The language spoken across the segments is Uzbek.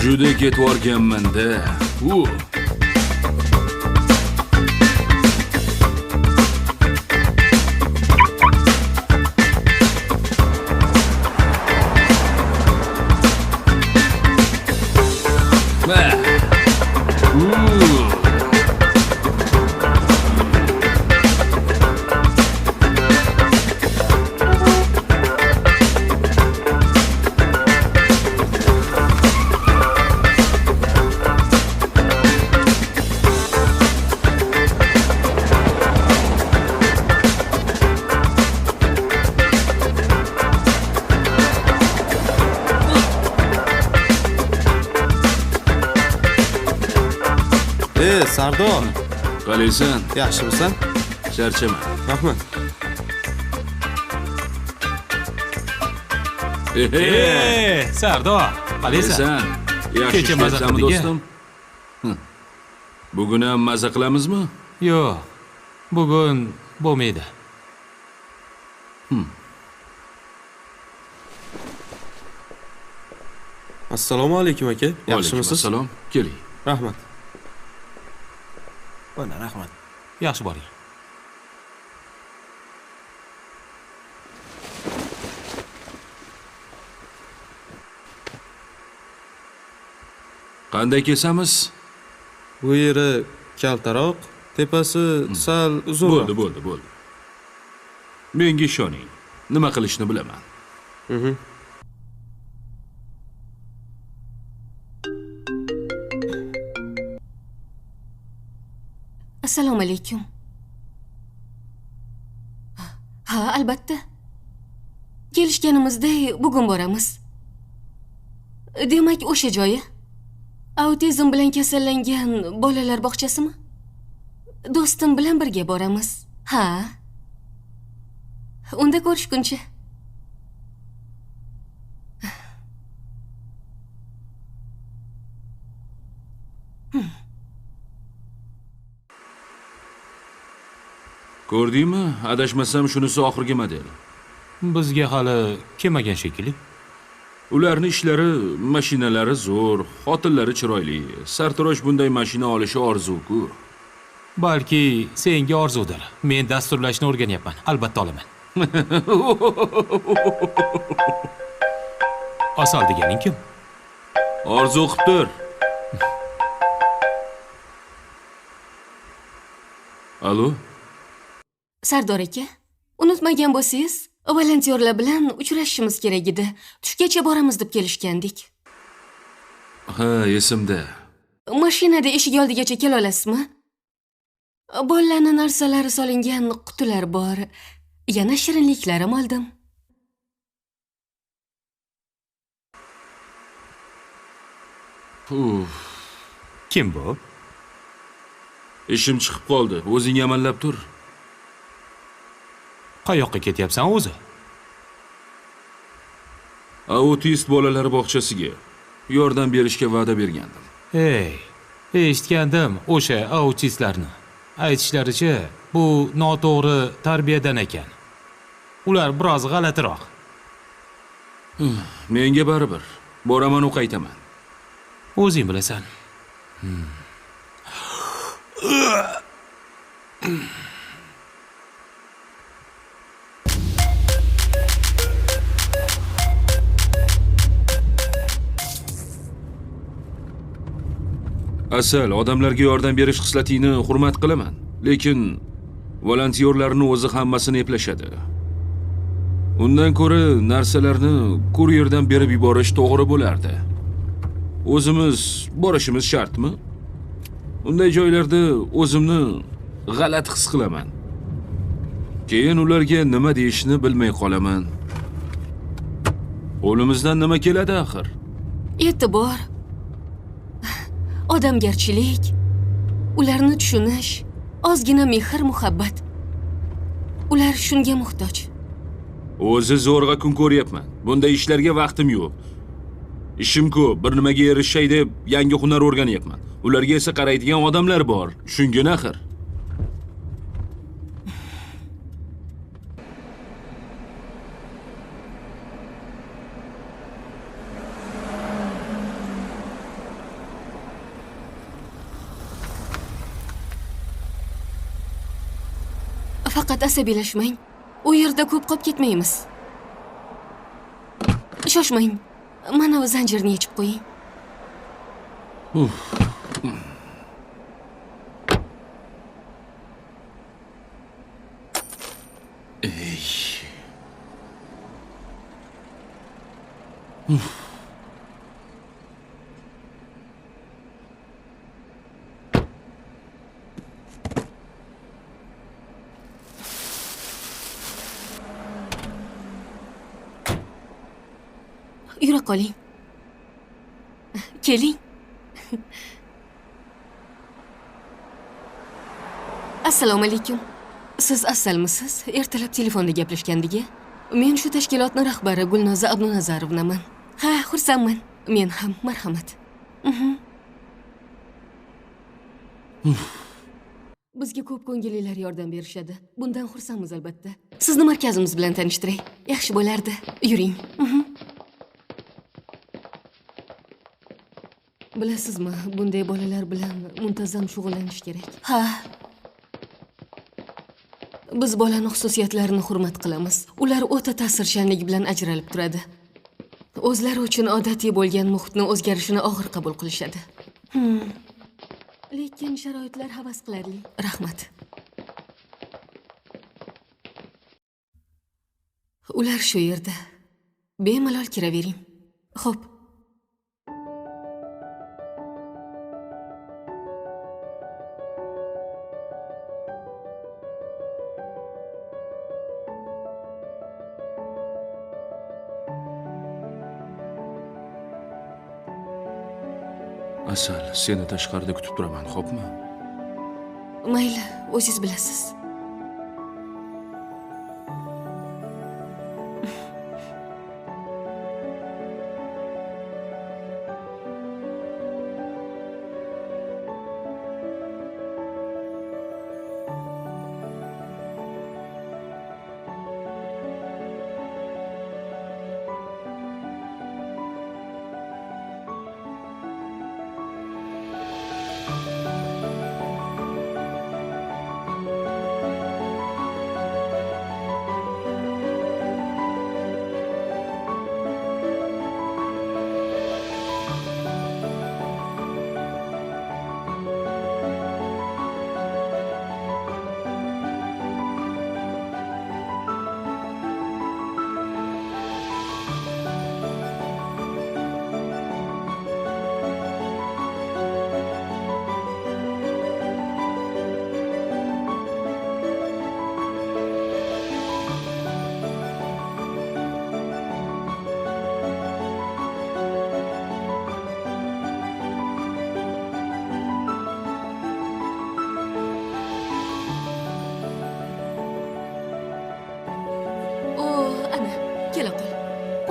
Juda ketvorganman-da. Sardor, Qalaysan? yaxshimisan? Charchama. Rahmat. Sardor, qalaysan? Yaxshi Kecha maza ishlayapsanmi qildik-a? do'stim? Bugun ham maza qilamizmi? Yo'q, bugun bo'lmaydi. Assalomu alaykum aka. Yaxshimisiz? Assalom. Keling. Rahmat. Mana rahmat. Yaxshi boring. Qanday kesamiz? Bu yeri kaltaroq, tepasi sal uzunroq. Bo'ldi. Menga ishoning. Nima qilishni bilaman. Assalomu alaykum. Ha, albatta. Kelishganimizday bugun boramiz. Demak, o'sha joyi. Autizm bilan kasallangan bolalar bog'chasimi? Do'stim bilan birga boramiz. Ha. Unda ko'rishguncha. Ko'rdingmi? Adashmasam shunisi oxirgi model. Bizga hali kelmagan shekilli. Ularning ishlari, mashinalari zo'r, xotinlari chiroyli. Sartarosh bunday mashina olishi orzu-ku. Balki senga orzudir. Men dasturlashni o'rganyapman. Albatta olaman. Asal deganing kim? Orzu qilib tur. Alo? Sardor aka, unutmagan bo'lsangiz, volontyorlar bilan uchrashishimiz kerak edi. Tushgacha boramiz deb kelishgandik. Ha, esimda. Mashinada eshik oldigacha kela olasizmi? Bolalarning narsalari solingan qutilar bor. Yana shirinliklarim oldim. Kim bu? Ishim chiqib qoldi. O'zing amallab tur. Qayoqqa ketyapsan o'zi? Autist bolalar bog'chasiga yordam berishga va'da bergandim. Eshitgandim o'sha autistlarni. Aytishlaricha, bu noto'g'ri tarbiyadan ekan. Ular biroz g'alatiroq. Menga baribir. Boraman u qaytaman. O'zing bilasan. Asal, odamlarga yordam berish xislatingni hurmat qilaman, lekin volontyorlarning o'zi hammasini eplashadi. Undan ko'ra narsalarni kuryerdan berib yuborish to'g'ri bo'lardi. O'zimiz borishimiz shartmi? Unday joylarda o'zimni g'alati his qilaman. Keyin ularga nima deyishni bilmay qolaman. Qo'limizdan nima keladi axir? E'tibor, odamgarchilik, ularni tushunish, ozgina mehr, muhabbat. Ular shunga muhtoj. O'zi zo'rg'a kun ko'ryapman. Bunday ishlarga vaqtim yo'q. Ishim ko'p, bir nimaga erishay deb yangi hunar o'rganyapman. Ularga esa qaraydigan odamlar bor. Shunga axir. Faqat asabiylashmang. U yerda ko'p qolib ketmaymiz. Shoshmang. Mana bu zanjirni yechib qo'ying. Yura qoling. Keling. Assalomu alaykum. Siz Asalmisiz? Ertalab telefonda gaplashgandik-a? Men shu tashkilotning rahbari Gulnoza Abdunazarovnaman. Ha, xursandman. Men ham, marhamat. Bizga ko'p ko'ngillilar yordam berishadi. Bundan xursandmiz albatta. Sizni markazimiz bilan tanishtiray. Yaxshi bo'lardi. Yuring. Bilasizmi, bunday bolalar bilan muntazam shug'ullanish kerak. Ha. Biz bolaning xususiyatlarini hurmat qilamiz. Ular o'ta ta'sirchanlik bilan ajralib turadi. O'zlari uchun odatiy bo'lgan muhitning o'zgarishini og'ir qabul qilishadi. Lekin sharoitlar havas qilarli. Rahmat. Ular shu yerda. Bemalol kiravering. Xo'p. Asal, seni tashqarida kutib turaman, xo'pmi? Mayli, o'zingiz bilasiz.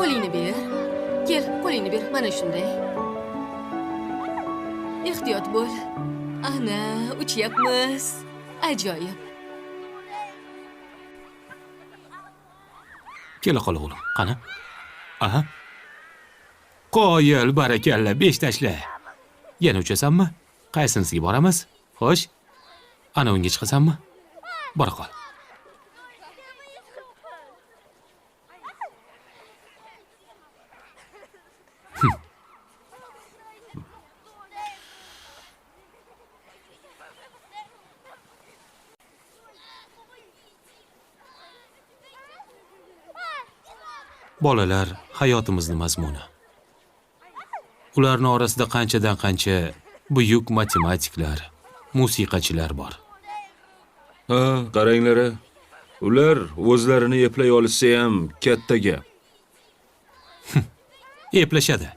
Qo'lingni ber. Kel, qo'lingni ber. Mana shunday. Ehtiyot bo'l. Ana, uchyapmiz. Ajoyib. Kela qol o'g'lim. Qani? Aha. Qoyil, barakalla, 5 tashla. Yana uchasanmi? Qaysinisiga boramiz? Xo'sh. Ana unga chiqasanmi? Bora qol. Bolalar hayotimizning mazmuni. Ularning orasida qanchadan qancha buyuk matematiklar, musiqachilar bor. Ha, qaranglar. Ular o'zlarini eplay olsa ham katta gap. Eplashadi.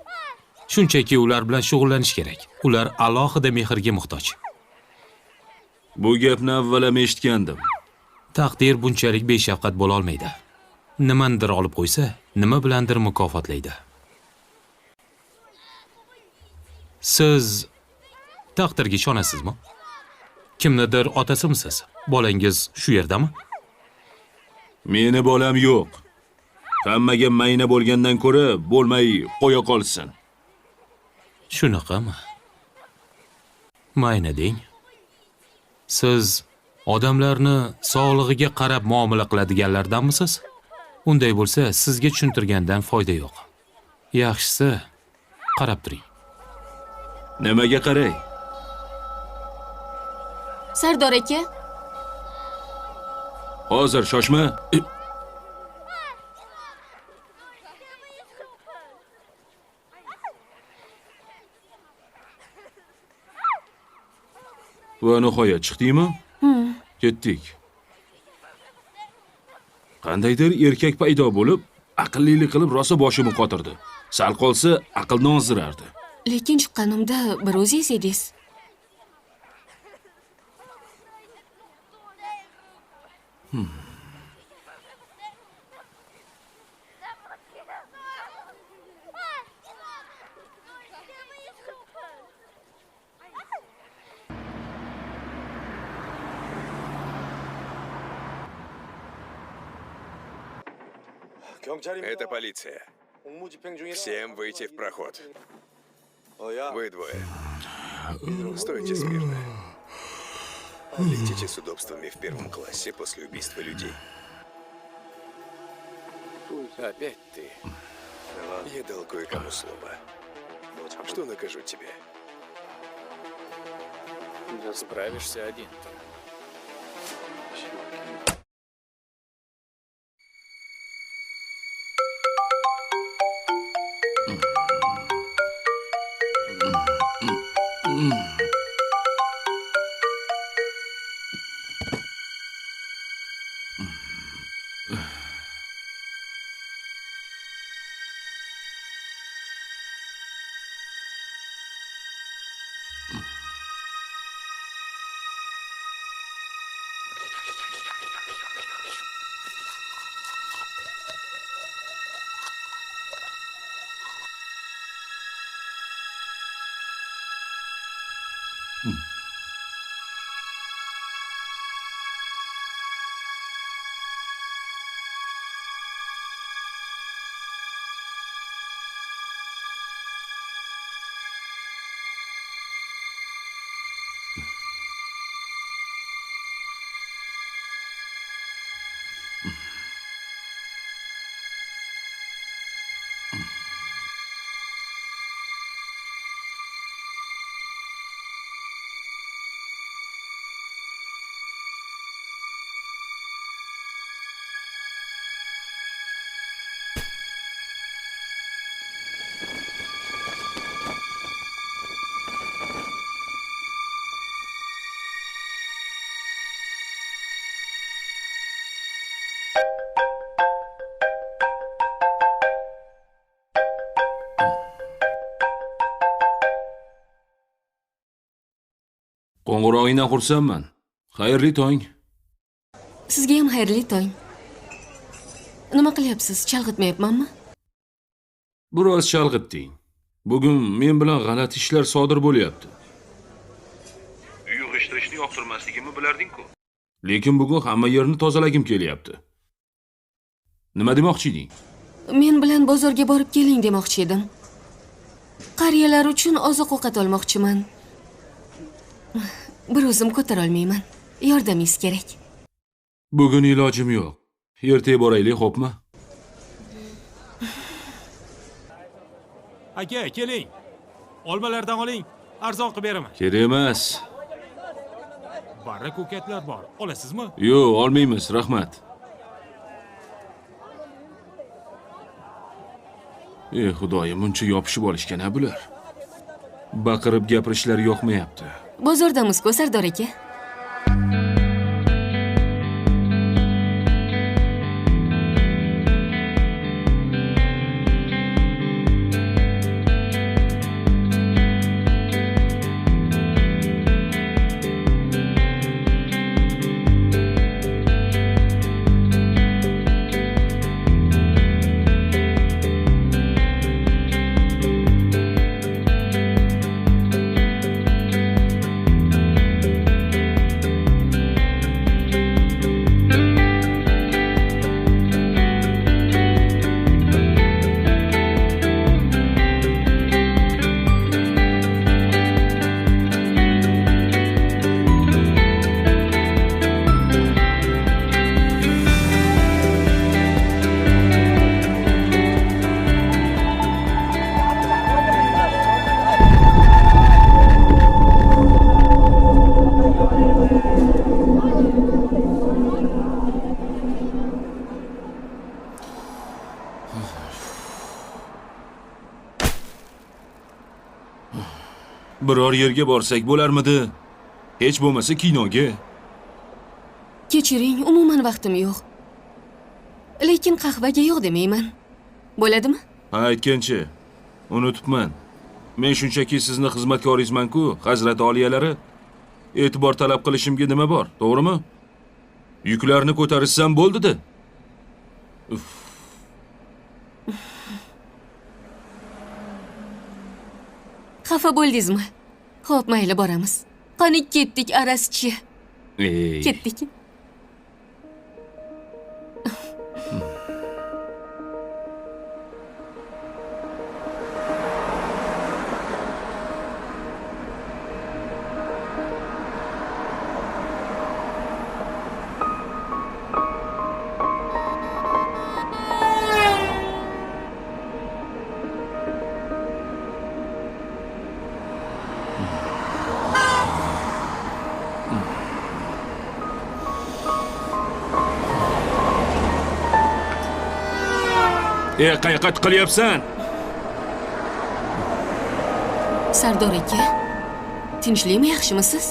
Shunchaki ular bilan shug'ullanish kerak. Ular alohida mehrga muhtoj. Bu gapni avvalam eshitgandim. Taqdir bunchalik beshafqat bo'la olmaydi. Nimandir olib qo'ysa, nima bilandir mukofotlaydi. Siz taqdirga ishonasizmi? Kimnidir otasimisiz? Bolangiz shu yerdami? Meni bolam yo'q. Hammaga mayna bo'lgandan ko'ra bo'lmay qo'ya qolsin. Shunaqami? Mayna deng. Siz odamlarni sog'lig'iga qarab muomala qiladiganlardanmisiz? Unday bo'lsa, sizga tushuntirgandan foyda yo'q. Yaxshisi, qarab turing. Nimaga qaray? Sardor aka, Hozir shoshma. Va nihoyat chiqdingmi? Ketdik. Qandaydir erkak paydo bo'lib, aqllilik qilib rosa boshimni qotirdi. Sal qolsa aqlni ozdirardi. lekin chiqqanimda bir o'zingiz edingiz. Это полиция. Всем выйти в проход. Вы двое. Стойте смирно. Летите с удобствами в первом классе после убийства людей. Опять ты. Я дал кое-кому слово. Что накажу тебе? Справишься один. Qo'ng'irog'ingdan xursandman. Xayrli tong. Sizga ham xayrli tong. Nima qilyapsiz? Chalg'itmayapmanmi? Biroz chalg'itding. Bugun men bilan g'alati ishlar sodir bo'lyapti. Yig'ishtirishni yoqtirmasligimni bilarding-ku. Lekin bugun hamma yerni tozalagim kelyapti. Nima demoqchi eding? Men bilan bozorga borib keling demoqchi edim. Qariyalar uchun oziq-ovqat olmoqchiman. Bir o'zim ko'tara olmayman. Yordamingiz kerak. Bugun ilojim yo'q. Ertaga boraylik, xo'pmi? Aka, keling. Olmalardan oling, arzon qilib beraman. Kerak emas. Barra ko'katlar bor. Olasizmi? Yo'q, olmaymiz, rahmat. Xudoyim, buncha yopishib olishgan-a bular. Baqirib gapirishlari yoqmayapti. Bozordamiz-ku, Sardor aka. Biror yerga borsak bo'larmidi? Hech bo'lmasa kinoga. Kechiring, umuman vaqtim yo'q. Lekin qahvaga yo'q demayman. Bo'ladimi? Ha, aytgancha. Unutibman. Men shunchaki sizni xizmatkoringizman-ku, Hazrat oliyalari. E'tibor talab qilishimga nima bor, to'g'rimi? Yuklarni ko'tarishsam bo'ldi-da. Xafa bo'ldingizmi? Xo'p, mayli boramiz. Qani ketdik, Araschi. Ketdik. Qayqat qilyapsan? Sardor aka, tinchlikmi, yaxshimisiz?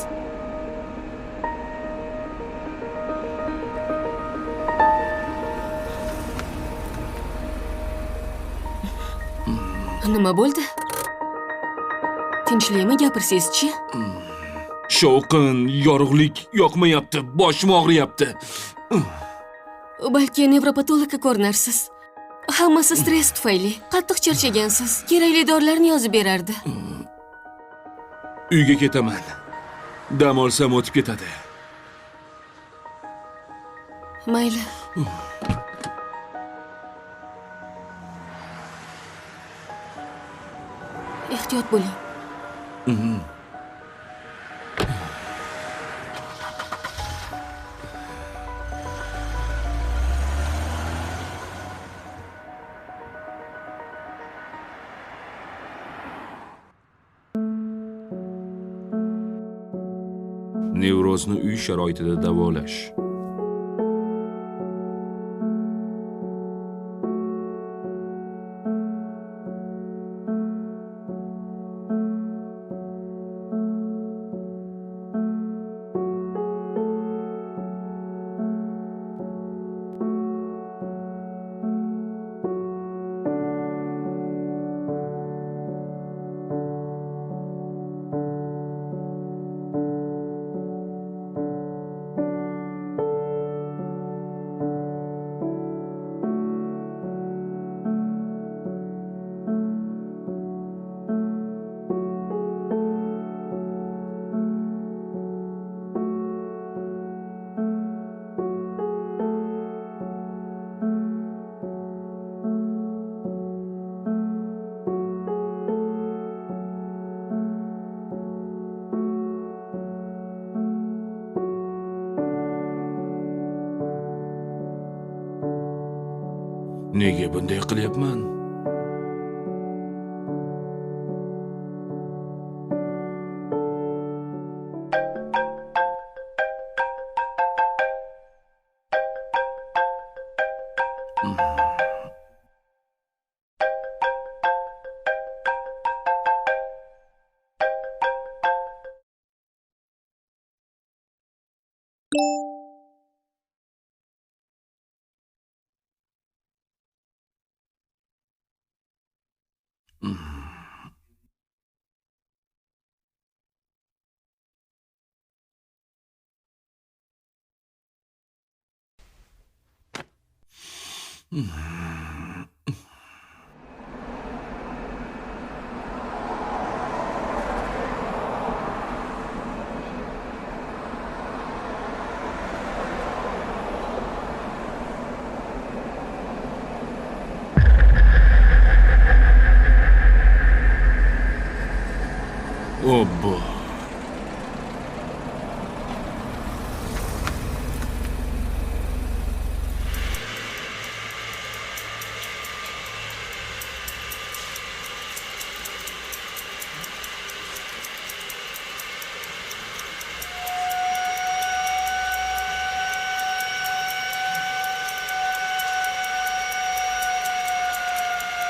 Nima bo'ldi? Tinchlikmi, gapirsangiz-chi? Shovqin, yorug'lik yoqmayapti, boshim og'riyapti. Balki nevropatologga ko'rinarsiz. Hammasi stress tufayli. Qattiq charchagansiz. Kerakli dorilarni yozib berardi. Uyga ketaman. Dam olsam o'tib ketadi. Mayli. Ehtiyot bo'ling. Nevrozni uy sharoitida davolash. Nega bunday qilyapman? Obbo.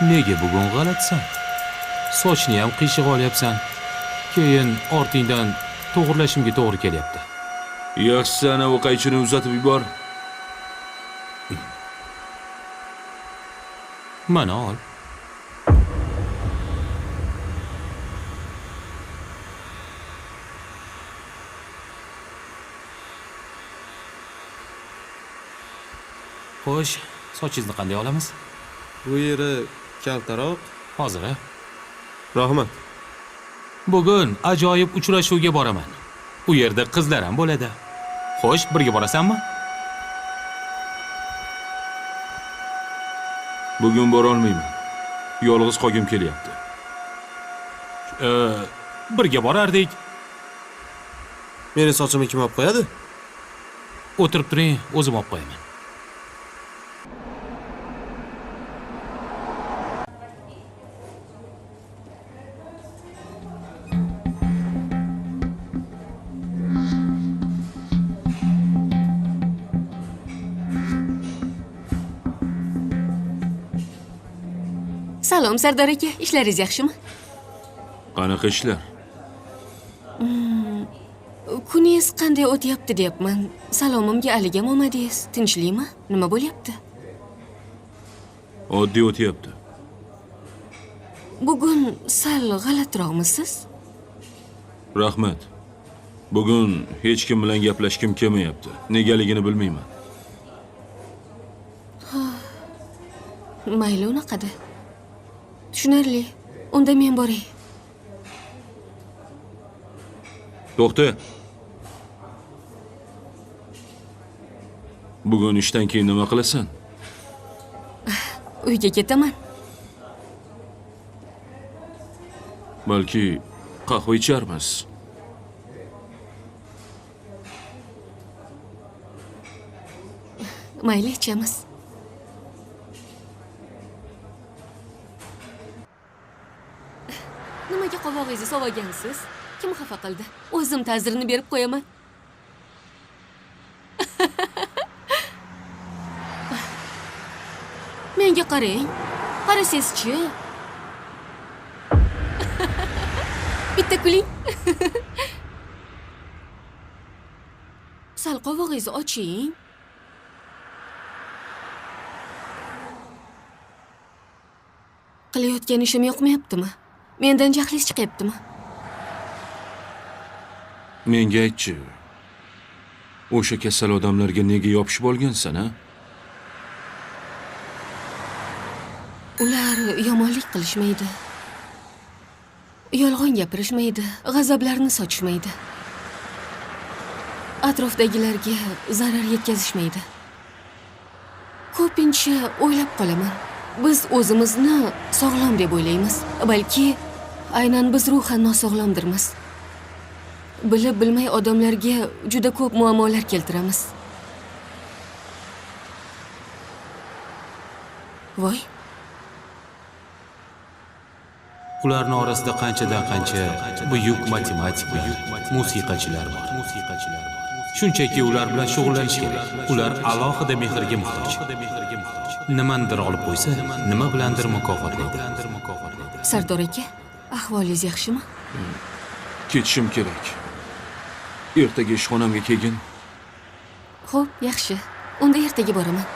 Nega bugun g'alatsan? Sochni ham qiyshiq olyapsan. Keyin ortingdan to'g'rilashimga to'g'ri kelyapti. Yaxshisi ana o'qaychini uzatib yubor. Mana ol. Xo'sh, sochingizni qanday olamiz? Bu yeri kaltaroq. Hozir. Rahmat. Bugun ajoyib uchrashuvga boraman. U yerda qizlar ham bo'ladi. Xo'sh, birga borasanmi? Bugun bora olmayman. Yolg'iz qolgim kelyapti. Birga borardik. Meni sochimni kim olib qo'yadi? O'tirib turing, o'zim olib qo'yaman. Salom Sardor aka, ishlaringiz yaxshimi? Qanaqa ishlar? Kuningiz qanday o'tyapti deyapman. Salomimga aligam olmadingiz. Tinchlikmi? Nima bo'lyapti? Oddiy o'tyapti. Bugun sal g'alatiroqmisiz? Rahmat. Bugun hech kim bilan gaplashkim kelmayapti. Negaligini bilmayman. Mayli unaqada. Tushunarli. Unda men boray. To'xta. Bugun ishdan keyin nima qilasan? Uyga ketaman. Balki qahva icharmiz. Mayli, ichamiz. Nimaga qovog'ingizni sovagansiz? Kim xafa qildi? O'zim ta'zirini berib qo'yaman. Menga qarang. Qarasangizchi. Bitta kuling. Sal qovog'ingizni oching. Qilayotgan ishim yoqmayaptimi? Mendan jahlingiz chiqyaptimi? Menga aytchi. O'sha kasal odamlarga nega yopishib olgansan, ha? Ular yomonlik qilishmaydi. Yolg'on gapirishmaydi, g'azablarini sochishmaydi. Atrofdagilarga zarar yetkazishmaydi. Ko'pincha o'ylab qolaman. Biz o'zimizni sog'lom deb o'ylaymiz, balki aynan biz ruhan nosog'lomdirmiz. Bilib bilmay odamlarga juda ko'p muammolar keltiramiz. Voy, Ularning orasida qanchadan qancha buyuk matematik, musiqachilar bor. Shunchaki ular bilan shug'ullanish kerak. Ular alohida mehrga muhtoj. Nimandir olib qo'ysa, nima bilandir mukofotlaydi. Sardor aka, ahvolingiz yaxshimi? Ketishim kerak. Ertaga ishxonamga kelgin. Xo'p, yaxshi. Unda ertaga boraman.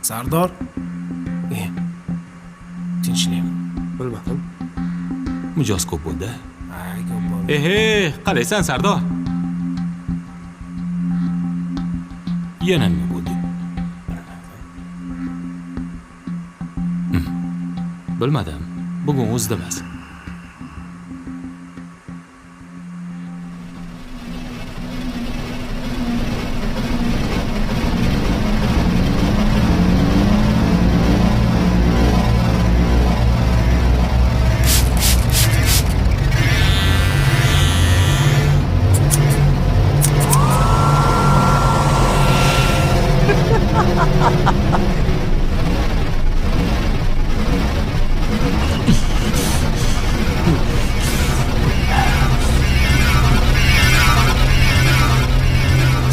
Sardor, Tinchlikmi? bilmadim. Mijoz ko'p bo'ldi. Ay, ko'p bo'ldi. Qalaysan, Sardor? Yana nima bo'ldi? Bilmadim. Bugun o'zida emas.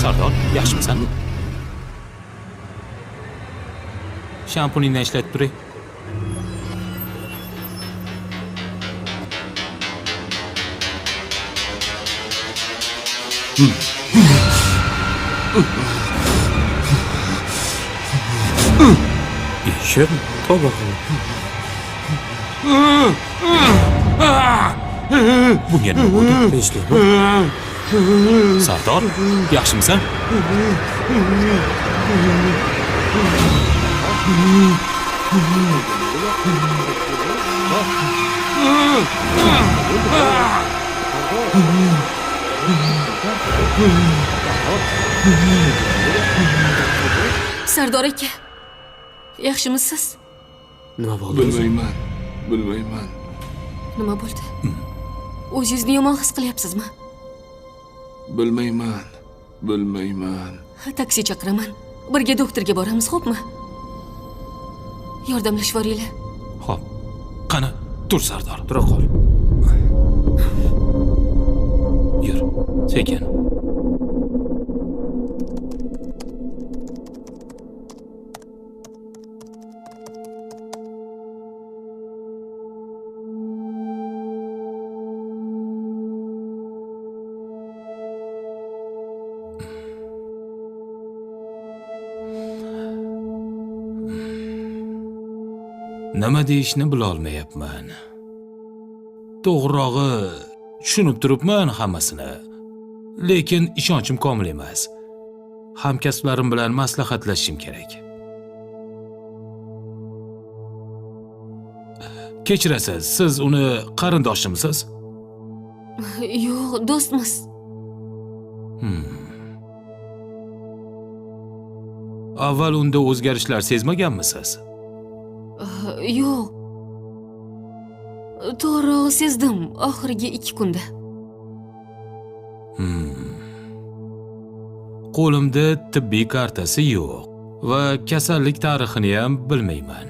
Sardor, yaxshimisan? Shampuningni ishlatib turing. Eshib, tavba qilib. Bunga nima bo'ldi? Tinchlikmi? Sardor, yaxshimisan? Sardor aka, yaxshimisiz? Nima bo'ldi? Bilmayman. Nima bo'ldi? O'zingizni yomon his qilyapsizmi? Bilmayman. Taksi chaqiraman. Birga doktorga boramiz, xo'pmi? Yordamlashib yuboringlar. Xo'p. Qani, tur Sardor. Tura qol. Yur, sekin. Nima deyishni bilolmayapman. To'g'rirog'i tushunib turibman hammasini, lekin ishonchim komil emas. Hamkasblarim bilan maslahatlashishim kerak. Kechirasiz, siz uni qarindoshimisiz? Yo'q, do'stmiz. Avval unda o'zgarishlar sezmaganmisiz? Yo'q. To'g'ri sezdim oxirgi 2 kunda. Qo'limda tibbiy kartasi yo'q va kasallik tarixini ham bilmayman.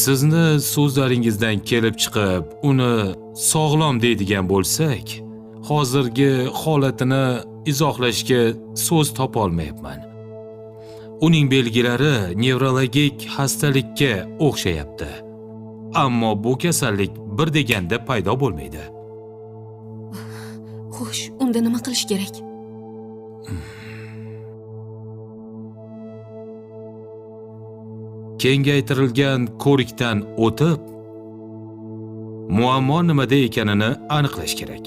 Sizni so'zlaringizdan kelib chiqib, uni sog'lom deydigan bo'lsak, hozirgi holatini izohlashga so'z topa olmayapman. Uning belgilari nevrologik xastalikka o'xshayapti. Ammo bu kasallik bir deganda paydo bo'lmaydi. Xo'sh, unda nima qilish kerak? Kengaytirilgan ko'rikdan o'tib, muammo nimada ekanini aniqlash kerak.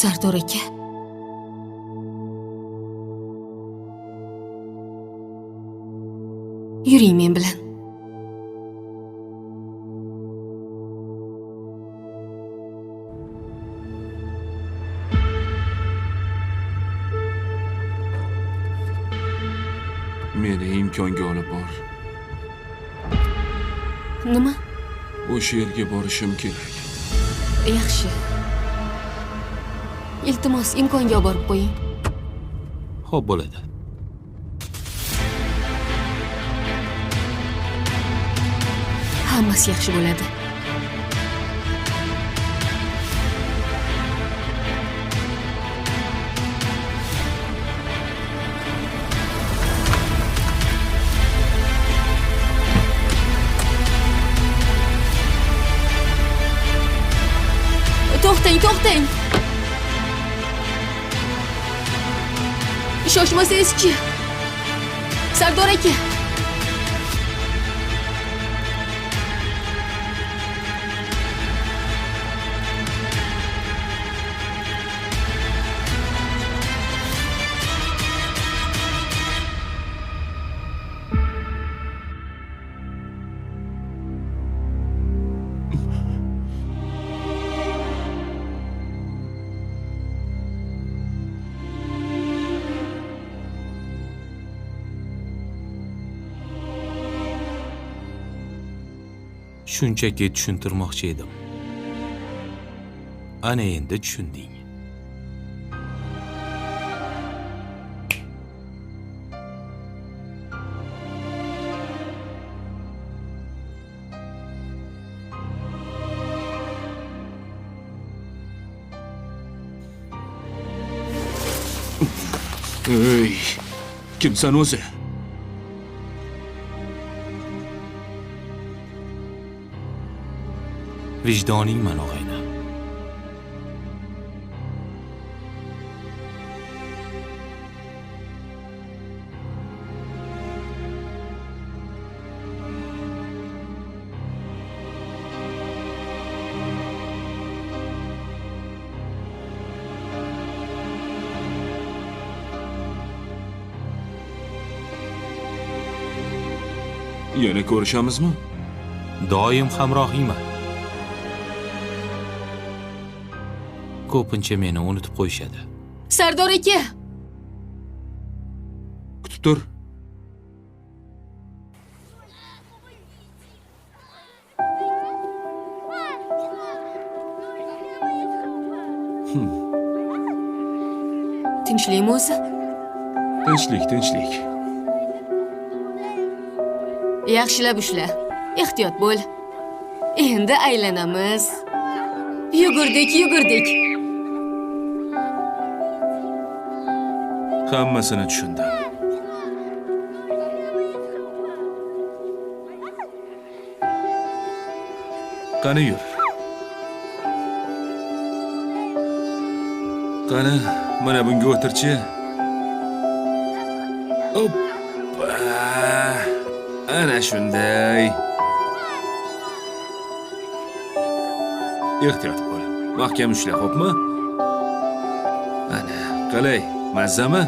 Sardor aka. Yuring men bilan. Meni imkonga olib bor. Nima? O'sha yerga borishim kerak. Yaxshi. Iltimos, imkonga olib borib qo'ying. Xo'p bo'ladi. Hammasi yaxshi bo'ladi. To'xtang. Shoshmasangiz-chi. Sardor aka. Shunchaki tushuntirmoqchi edim. Ana endi tushunding. Ey, kimsan o'zi? Vijdoningman og'ayni. Yana ko'rishamizmi? Doim hamrohingman. Ko'pincha meni unutib qo'yishadi. Sardor aka. Kutib tur. Tinchlikmi o'zi? Tinchlik. Yaxshilab ushla. Ehtiyot bo'l. Endi aylanamiz. Yugurdik. Hammasini tushundim. Qani yur. Qani, mana bunga o'tirchi. Oppa! Ana shunday. Ehtiyot bo'l. Mahkam ushla, xo'pmi? Ana, qalay? Mazzami?